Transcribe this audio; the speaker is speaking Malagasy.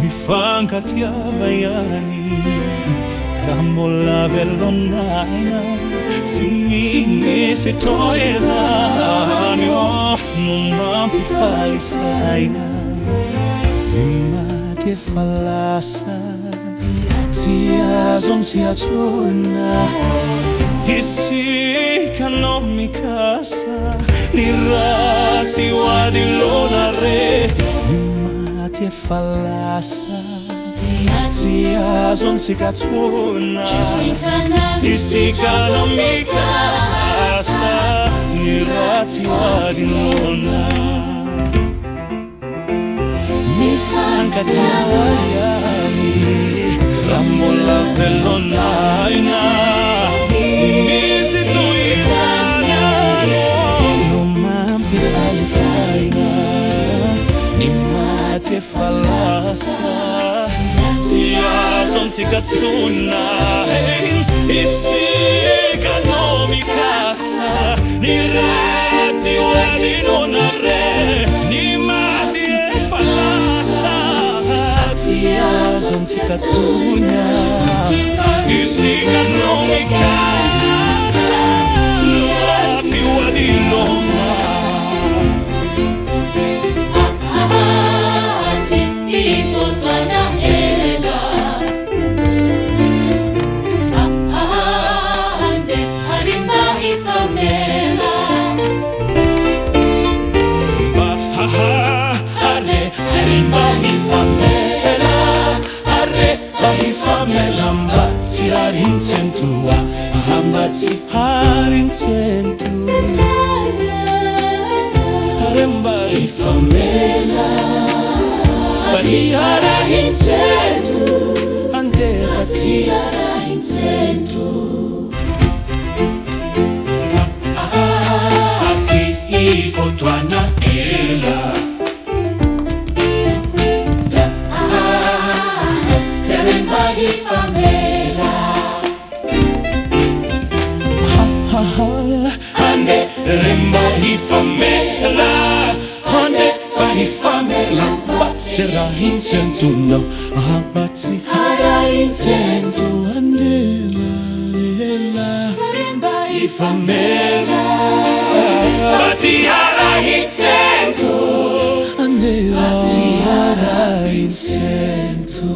mifankatiavayani ramolavellonaina tsy toezany no mampifalisaina ny maty efa lasa tsy azony tsy atsona isikanao mikasa ny ratsy hoadilona re ny maty efa lasa tsy azony tsy katsona isikanao mikasa ny ratsy hoadilona mifankatiavayani ramolavellonaina tsy misy toizana no mampifalisaina ny maty efa lasa tsy azony tsy katsona isikanao mikasa ny ratsy hoadilona re ny maty efa lasa tsy azony tsy katsona isikanao mikasa ny ratsy hoadilona Mbaci harincentua, mbaci harincentu, haremba ifamela, baci harincentu, ante baci harincentu, baci ifotuana ela. Ande remba hifamela, ande bahifamela, baci rahincentu no, baci harahincentu, ande la remba hifamela, baci harahincentu, ande baci harahincentu.